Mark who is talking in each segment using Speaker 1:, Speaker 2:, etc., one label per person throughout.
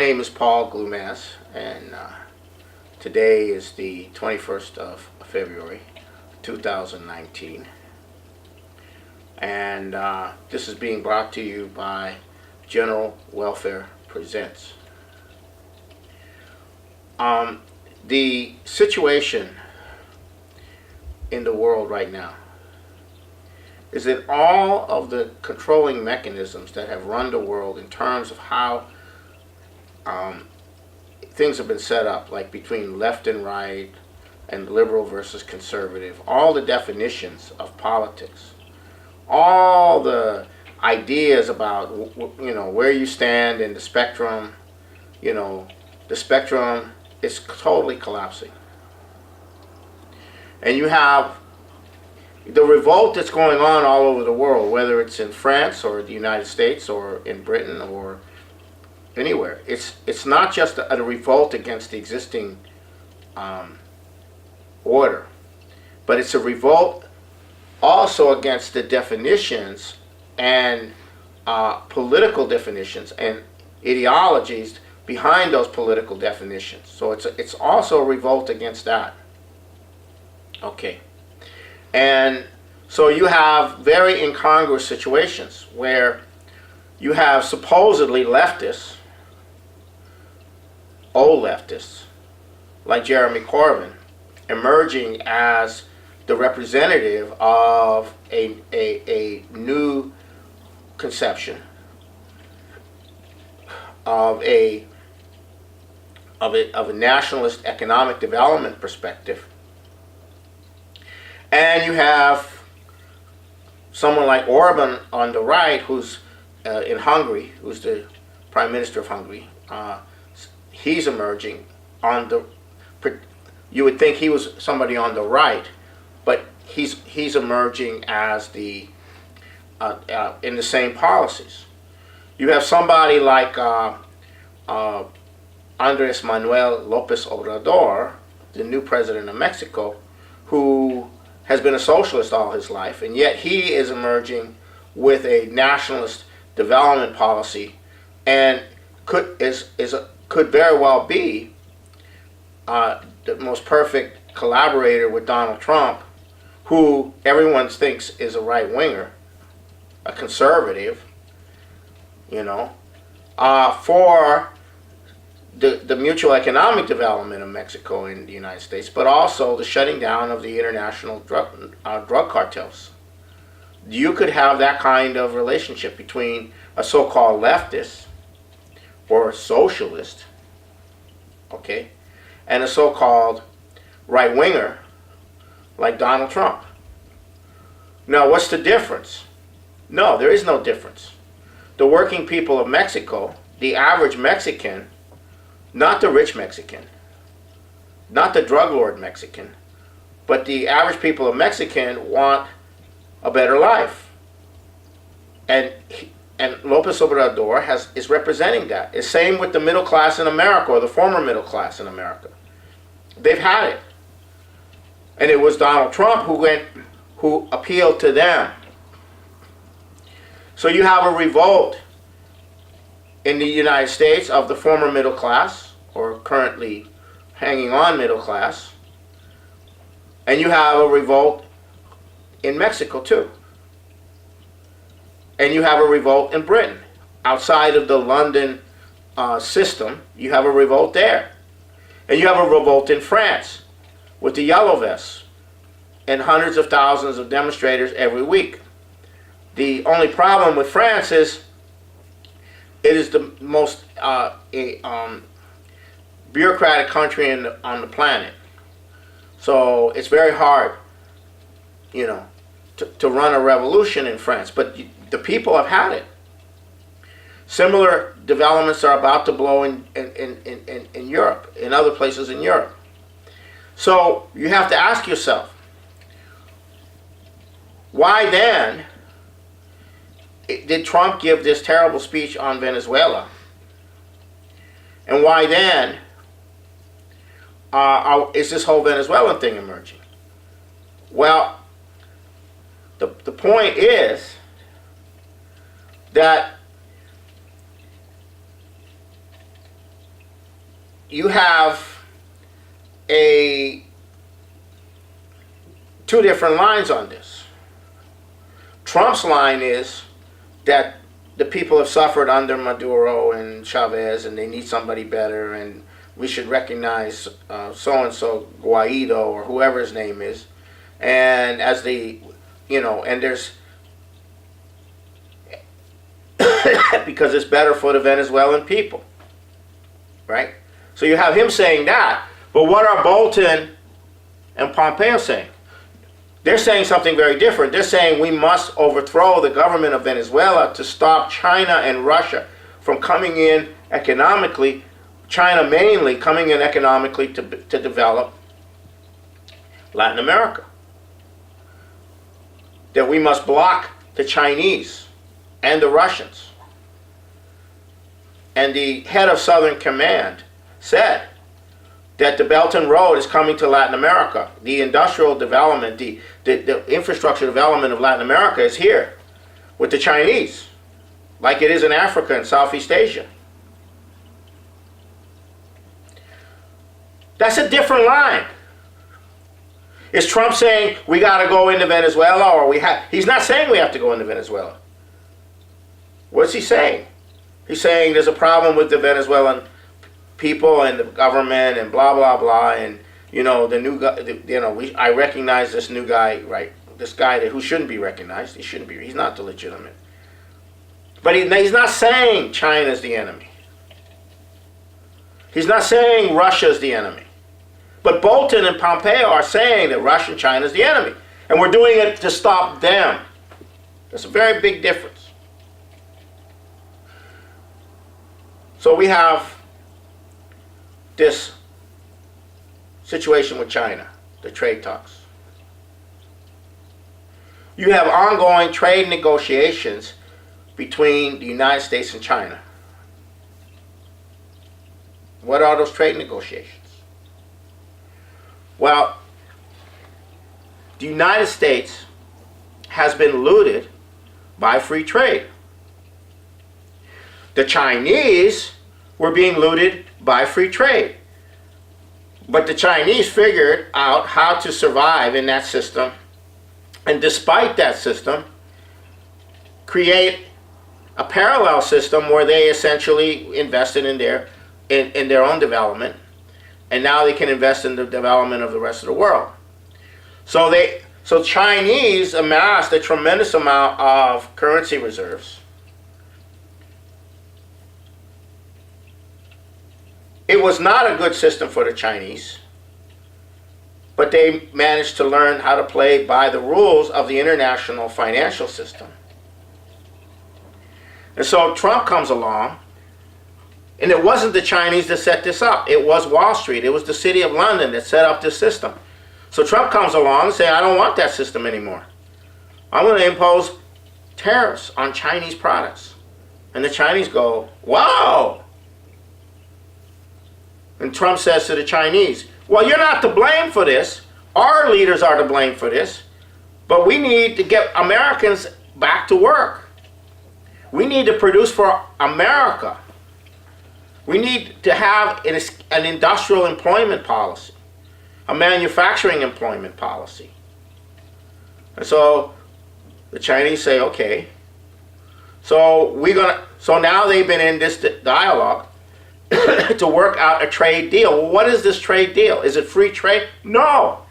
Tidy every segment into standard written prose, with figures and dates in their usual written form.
Speaker 1: name is Paul Glumaz, and today is the 21st of February, 2019. And this is being brought to you by General Welfare Presents. The situation in the world right now is that all of the controlling mechanisms that have run the world in terms of how things have been set up, like between left and right and liberal versus conservative, all the definitions of politics, all the ideas about where you stand in the spectrum, the spectrum is totally collapsing. And you have the revolt that's going on all over the world, whether it's in France or the United States or in Britain or anywhere. It's not just a revolt against the existing order, but it's a revolt also against the definitions and political definitions and ideologies behind those political definitions. So it's also a revolt against that. Okay. And so you have very incongruous situations where you have supposedly leftists, old leftists, like Jeremy Corbyn, emerging as the representative of a new conception of a nationalist economic development perspective. And you have someone like Orban on the right, who's in Hungary, who's the Prime Minister of Hungary. He's emerging on the. You would think he was somebody on the right, but he's emerging as the in the same policies. You have somebody like Andrés Manuel López Obrador, the new president of Mexico, who has been a socialist all his life, and yet he is emerging with a nationalist development policy, and could very well be the most perfect collaborator with Donald Trump, who everyone thinks is a right-winger, a conservative, for the mutual economic development of Mexico and the United States, but also the shutting down of the international drug cartels. You could have that kind of relationship between a so-called leftist or socialist, okay, and a so-called right-winger like Donald Trump. Now, what's the difference? No, there is no difference. The working people of Mexico, the average Mexican, not the rich Mexican, not the drug lord Mexican, but the average people of Mexican want a better life. And López Obrador is representing that. The same with the middle class in America, or the former middle class in America. They've had it. And it was Donald Trump who appealed to them. So you have a revolt in the United States of the former middle class, or currently hanging on middle class, and you have a revolt in Mexico too. And you have a revolt in Britain. Outside of the London system, you have a revolt there. And you have a revolt in France with the yellow vests and hundreds of thousands of demonstrators every week. The only problem with France is it is the most bureaucratic country on the planet. So it's very hard, to run a revolution in France. But the people have had it. Similar developments are about to blow in Europe, in other places in Europe. So you have to ask yourself, why then did Trump give this terrible speech on Venezuela? And why then is this whole Venezuelan thing emerging? Well, the point is you have two different lines on this. Trump's line is that the people have suffered under Maduro and Chavez, and they need somebody better, and we should recognize so-and-so Guaido or whoever his name is, and as the, and there's because it's better for the Venezuelan people, right? So you have him saying that, but what are Bolton and Pompeo saying? They're saying something very different. They're saying we must overthrow the government of Venezuela to stop China and Russia from coming in economically, China mainly coming in economically to develop Latin America. That we must block the Chinese and the Russians. And the head of Southern Command said that the Belt and Road is coming to Latin America. The industrial development, the infrastructure development of Latin America is here with the Chinese, like it is in Africa and Southeast Asia. That's a different line. Is Trump saying we got to go into Venezuela, or he's not saying we have to go into Venezuela. What's he saying? He's saying there's a problem with the Venezuelan people and the government and blah blah blah, and the new guy. I recognize this new guy, right? This guy who shouldn't be recognized. He shouldn't be. He's not the legitimate. But he's not saying China's the enemy. He's not saying Russia's the enemy. But Bolton and Pompeo are saying that Russia and China is the enemy, and we're doing it to stop them. That's a very big difference. So we have this situation with China, the trade talks. You have ongoing trade negotiations between the United States and China. What are those trade negotiations? Well, the United States has been looted by free trade. The Chinese were being looted by free trade. But the Chinese figured out how to survive in that system, and despite that system, create a parallel system where they essentially invested in their own development, and now they can invest in the development of the rest of the world. So Chinese amassed a tremendous amount of currency reserves. It was not a good system for the Chinese, but they managed to learn how to play by the rules of the international financial system. And so Trump comes along, and it wasn't the Chinese that set this up. It was Wall Street. It was the City of London that set up this system. So Trump comes along and says, I don't want that system anymore. I'm going to impose tariffs on Chinese products. And the Chinese go, wow! And Trump says to the Chinese, well, you're not to blame for this. Our leaders are to blame for this. But we need to get Americans back to work. We need to produce for America. We need to have an industrial employment policy, a manufacturing employment policy. And so the Chinese say, okay. So now they've been in this dialogue to work out a trade deal. Well, what is this trade deal? Is it free trade? No.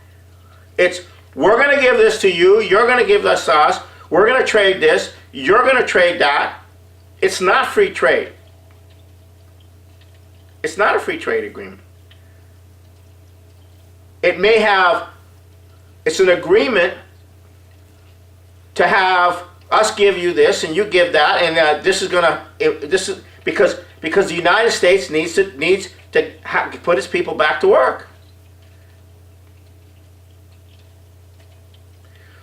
Speaker 1: It's, we're going to give this to you, you're going to give this to us, we're going to trade this, you're going to trade that. It's not free trade. It's not a free trade agreement. It's an agreement to have us give you this and you give that, and this is because the United States needs to put its people back to work.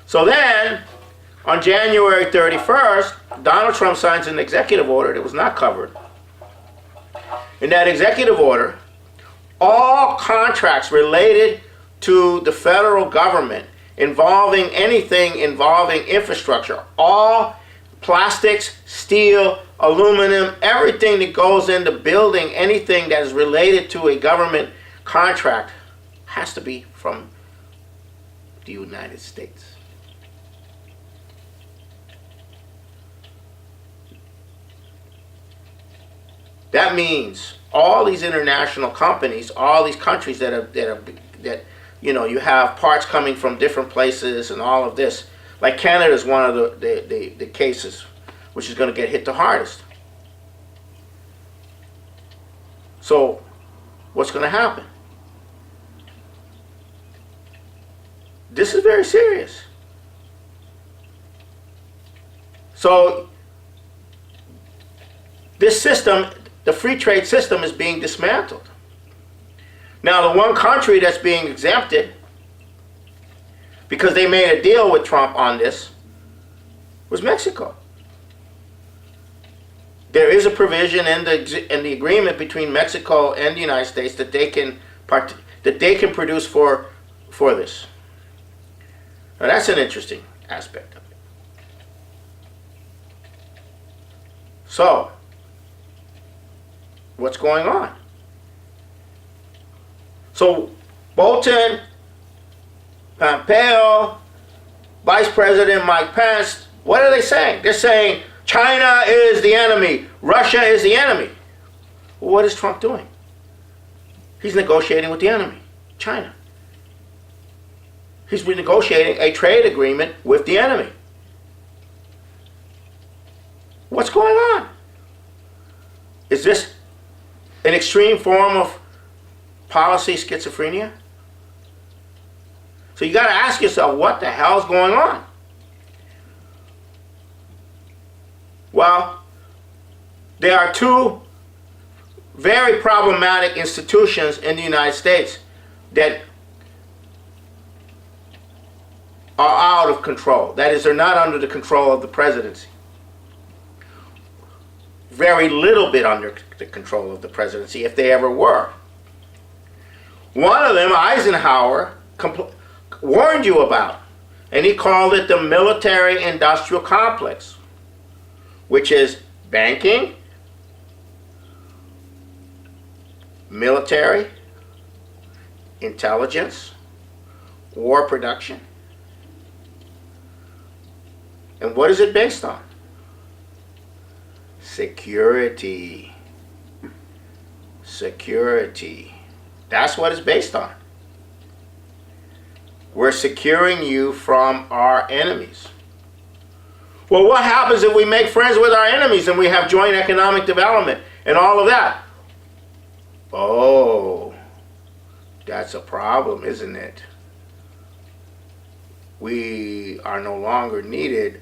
Speaker 1: So then, on January 31st, Donald Trump signs an executive order that was not covered. In that executive order, all contracts related to the federal government anything involving infrastructure, all plastics, steel, aluminum, everything that goes into building anything that is related to a government contract has to be from the United States. That means all these international companies, all these countries that you know, you have parts coming from different places and all of this. Like Canada is one of the cases which is going to get hit the hardest. So what's going to happen? This is very serious. So this system, the free trade system, is being dismantled. Now, the one country that's being exempted, because they made a deal with Trump on this, was Mexico. There is a provision in the agreement between Mexico and the United States that they can produce for this. Now, that's an interesting aspect of it. So, what's going on? So, Bolton, Pompeo, Vice President Mike Pence, what are they saying? They're saying China is the enemy, Russia is the enemy. Well, what is Trump doing? He's negotiating with the enemy, China. He's renegotiating a trade agreement with the enemy. What's going on? Is this an extreme form of policy schizophrenia? So you got to ask yourself, what the hell is going on? Well, there are two very problematic institutions in the United States that are out of control. That is, they're not under the control of the presidency. Very little bit under the control of the presidency, if they ever were. One of them, Eisenhower, warned you about, and he called it the military-industrial complex, which is banking, military, intelligence, war production. And what is it based on? Security. Security. That's what it's based on. We're securing you from our enemies. Well, what happens if we make friends with our enemies and we have joint economic development and all of that? Oh, that's a problem, isn't it? We are no longer needed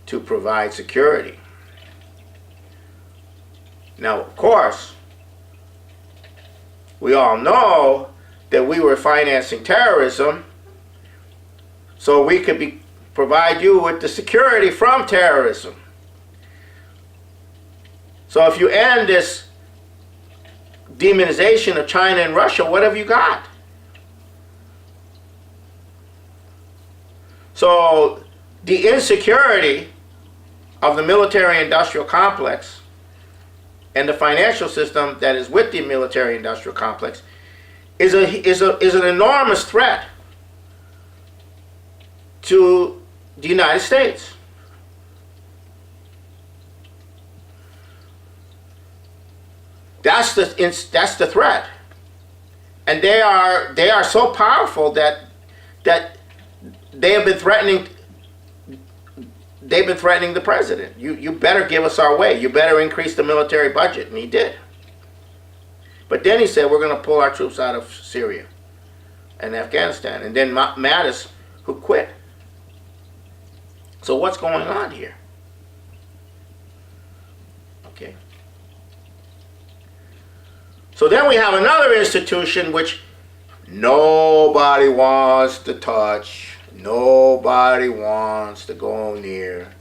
Speaker 1: to provide security. Now, of course, we all know that we were financing terrorism, so we could provide you with the security from terrorism. So if you end this demonization of China and Russia, what have you got? So the insecurity of the military-industrial complex and the financial system that is with the military-industrial complex is an enormous threat to the United States. That's the threat, and they are so powerful that they have been threatening. They've been threatening the president. You better give us our way. You better increase the military budget, and he did. But then he said, we're going to pull our troops out of Syria and Afghanistan. And then Mattis, who quit. So what's going on here? Okay. So then we have another institution which nobody wants to touch. Nobody wants to go near.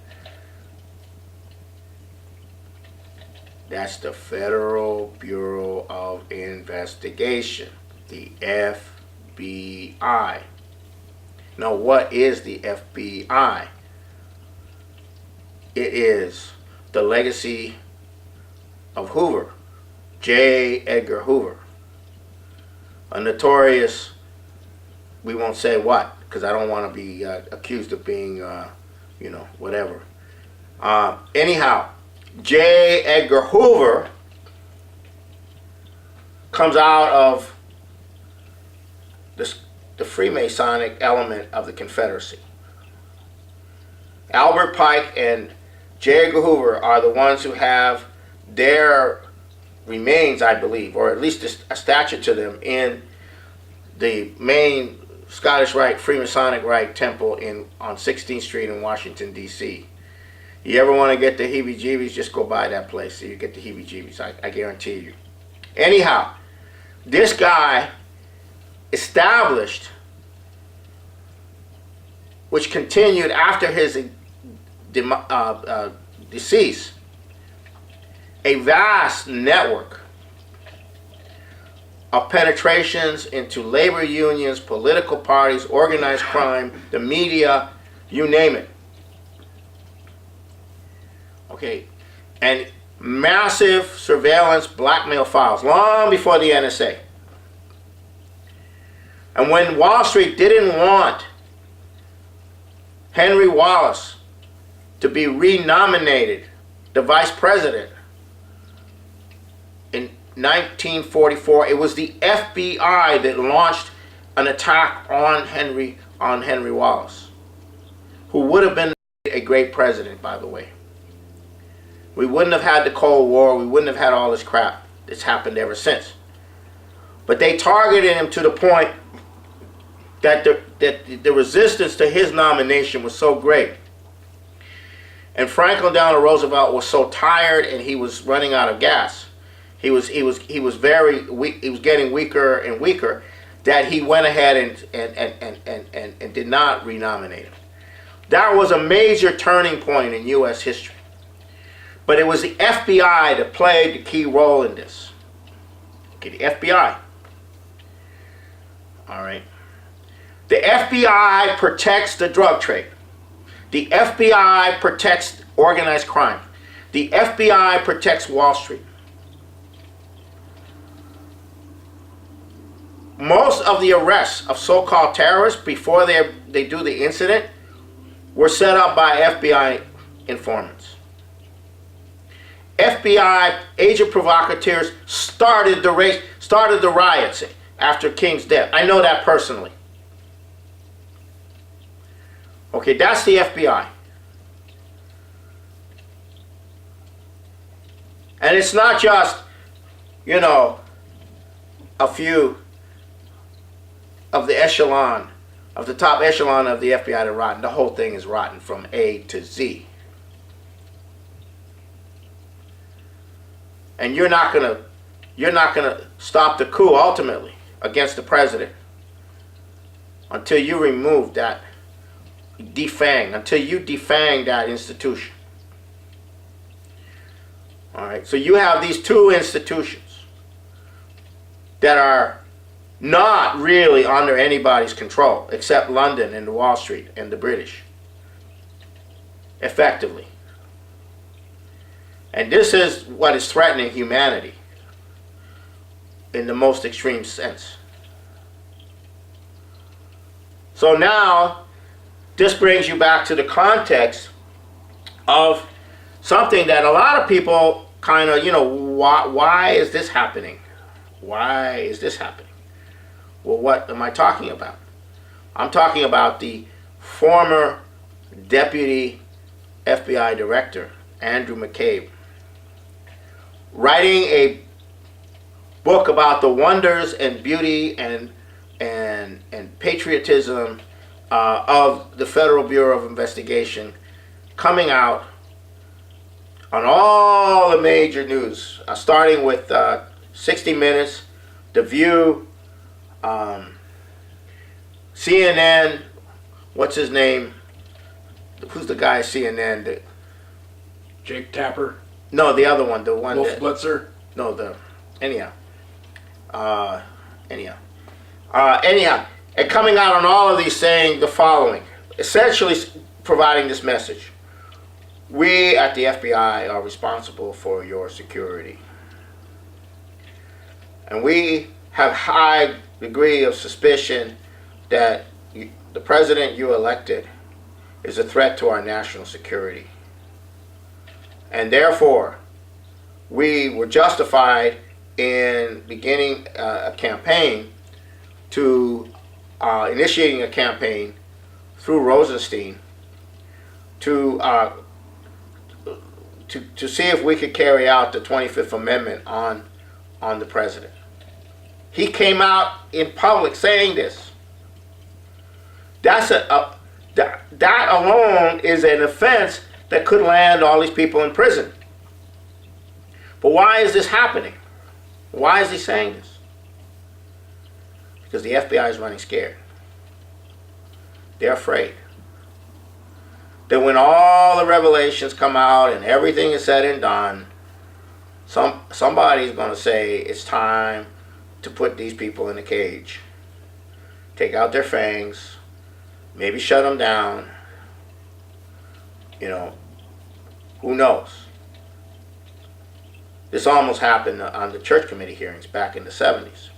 Speaker 1: That's the Federal Bureau of Investigation, the FBI. Now, what is the FBI? It is the legacy of Hoover, J. Edgar Hoover, a notorious, we won't say what, because I don't want to be accused of being, you know, whatever. Anyhow, J. Edgar Hoover comes out of the Freemasonic element of the Confederacy. Albert Pike and J. Edgar Hoover are the ones who have their remains, I believe, or at least a statue to them in the main Scottish Rite, Freemasonic Rite temple on 16th Street in Washington, D.C. You ever want to get the heebie-jeebies, just go by that place so you get the heebie-jeebies, I guarantee you. Anyhow, this guy established, which continued after his decease, a vast network of penetrations into labor unions, political parties, organized crime, the media, you name it. Okay, and massive surveillance blackmail files long before the NSA. And when Wall Street didn't want Henry Wallace to be renominated the vice president in 1944, it was the FBI that launched an attack on Henry Wallace, who would have been a great president, by the way. We wouldn't have had the Cold War. We wouldn't have had all this crap that's happened ever since. But they targeted him to the point that the resistance to his nomination was so great. And Franklin Delano Roosevelt was so tired, and he was running out of gas. He was very weak. He was getting weaker and weaker, that he went ahead and did not renominate him. That was a major turning point in U.S. history. But it was the FBI that played the key role in this. Okay, the FBI. All right. The FBI protects the drug trade. The FBI protects organized crime. The FBI protects Wall Street. Most of the arrests of so-called terrorists before they do the incident were set up by FBI informants. FBI agent provocateurs started the riots after King's death. I know that personally. Okay, that's the FBI. And it's not just, you know, a few of the echelon, of the top echelon of the FBI that are rotten. The whole thing is rotten from A to Z. And you're not gonna stop the coup ultimately against the president until you remove that, until you defang that institution. All right, so you have these two institutions that are not really under anybody's control except London and Wall Street and the British, effectively. And this is what is threatening humanity in the most extreme sense. So now, this brings you back to the context of something that a lot of people kind of, you know, why is this happening? Why is this happening? Well, what am I talking about? I'm talking about the former deputy FBI director, Andrew McCabe, writing a book about the wonders and beauty and patriotism of the Federal Bureau of Investigation, coming out on all the major news, starting with 60 Minutes, The View, CNN, what's his name? Who's the guy at CNN?
Speaker 2: Jake Tapper?
Speaker 1: No, the other one, the one
Speaker 2: Wolf
Speaker 1: that...
Speaker 2: Blitzer?
Speaker 1: No, anyhow, and coming out on all of these saying the following, essentially providing this message. we at the FBI are responsible for your security. And we have high degree of suspicion that the president you elected is a threat to our national security. And therefore, we were justified in beginning a campaign to initiating a campaign through Rosenstein to see if we could carry out the 25th Amendment on the president. He came out in public saying this. That alone is an offense that could land all these people in prison. But why is this happening? Why is he saying this? Because the FBI is running scared. They're afraid that when all the revelations come out and everything is said and done, somebody's going to say it's time to put these people in a cage, take out their fangs, maybe shut them down. You know, who knows? This almost happened on the church committee hearings back in the 70s.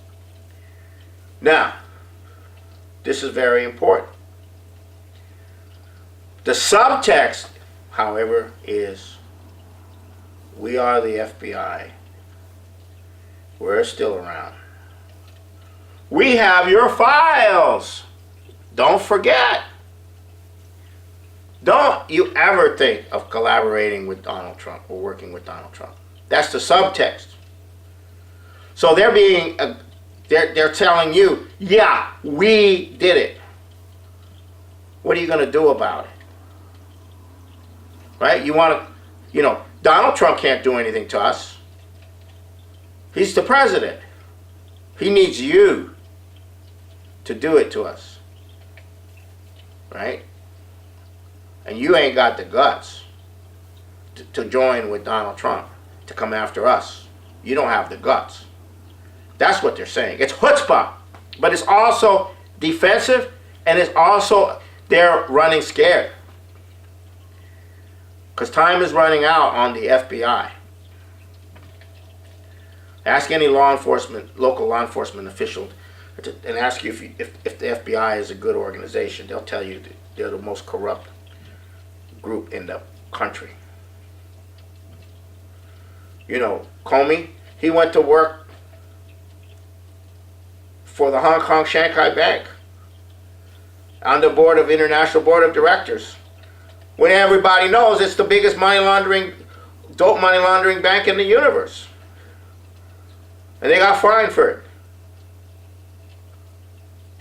Speaker 1: Now, this is very important. The subtext, however, is we are the FBI. We're still around. We have your files. Don't forget. Don't you ever think of collaborating with Donald Trump or working with Donald Trump. That's the subtext. So they're telling you, yeah, we did it. What are you going to do about it? Right? Donald Trump can't do anything to us. He's the president. He needs you to do it to us. Right? And you ain't got the guts to join with Donald Trump to come after us. You don't have the guts. That's what they're saying. It's chutzpah, but it's also defensive, and it's also they're running scared. Because time is running out on the FBI. Ask any local law enforcement official, and ask you if the FBI is a good organization. They'll tell you they're the most corrupt group in the country. You know, Comey, he went to work for the Hong Kong Shanghai Bank on the International Board of Directors, when everybody knows it's the biggest dope money laundering bank in the universe. And they got fined for it.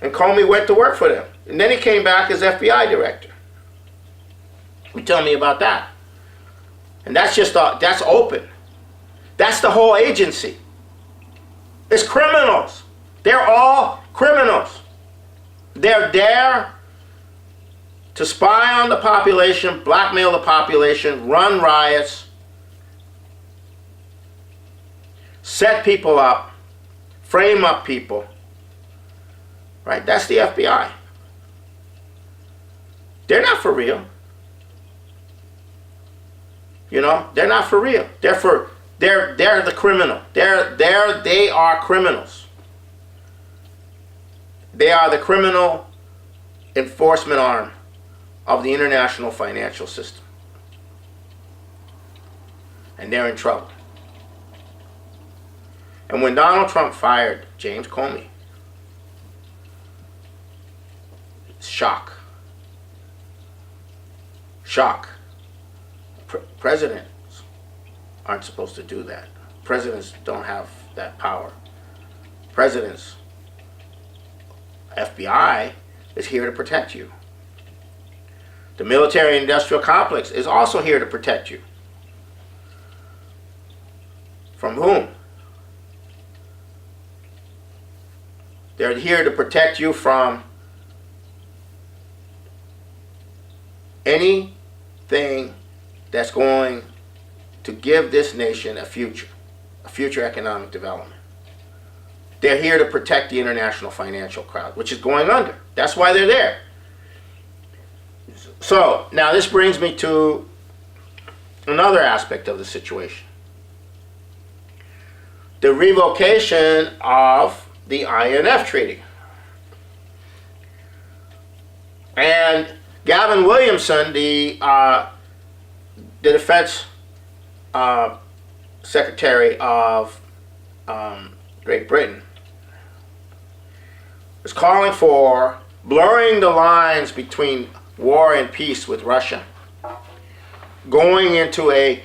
Speaker 1: And Comey went to work for them. And then he came back as FBI director. You tell me about that. And that's open. That's the whole agency. It's criminals. They're all criminals. They're there to spy on the population, blackmail the population, run riots, set people up, frame up people. Right? That's the FBI. They're not for real. You know, they're not for real. They're the criminal. They are criminals. They are the criminal enforcement arm of the international financial system. And they're in trouble. And when Donald Trump fired James Comey, shock. Presidents aren't supposed to do that. Presidents don't have that power. Presidents, FBI is here to protect you. The military-industrial complex is also here to protect you. From whom? They're here to protect you from anything that's going to give this nation a future economic development. They're here to protect the international financial crowd, which is going under. That's why they're there. So, now this brings me to another aspect of the situation. The revocation of the INF Treaty. And Gavin Williamson, the defense secretary of Great Britain, is calling for blurring the lines between war and peace with Russia, going into a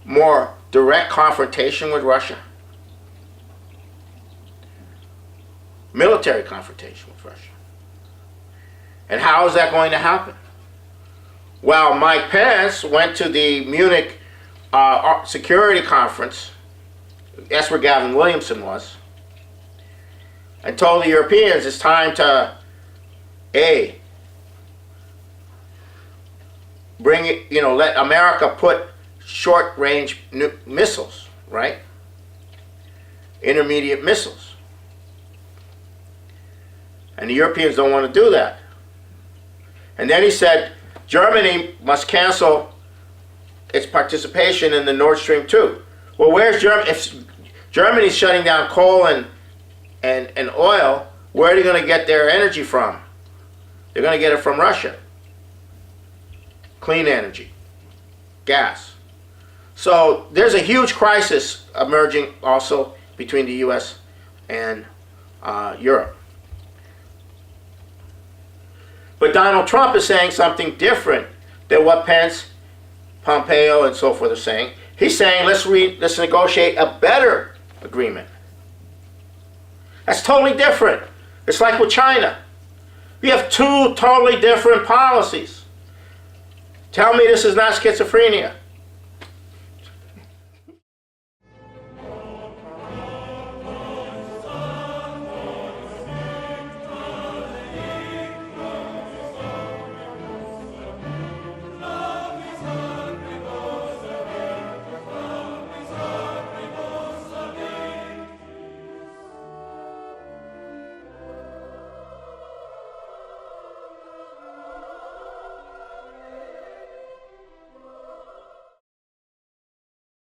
Speaker 1: more direct confrontation with Russia, military confrontation with Russia. And how is that going to happen? Well, Mike Pence went to the Munich security conference, that's where Gavin Williamson was, and told the Europeans it's time to, bring it, let America put short-range missiles, right? Intermediate missiles. And the Europeans don't want to do that. And then he said Germany must cancel its participation in the Nordstream 2. Well, where's Germany? If Germany's shutting down coal and oil, where are they going to get their energy from? They're going to get it from Russia. Clean energy, gas. So there's a huge crisis emerging also between the U.S. and Europe. But Donald Trump is saying something different than what Pence, Pompeo, and so forth are saying. He's saying let's negotiate a better agreement. That's totally different. It's like with China. We have two totally different policies. Tell me this is not schizophrenia.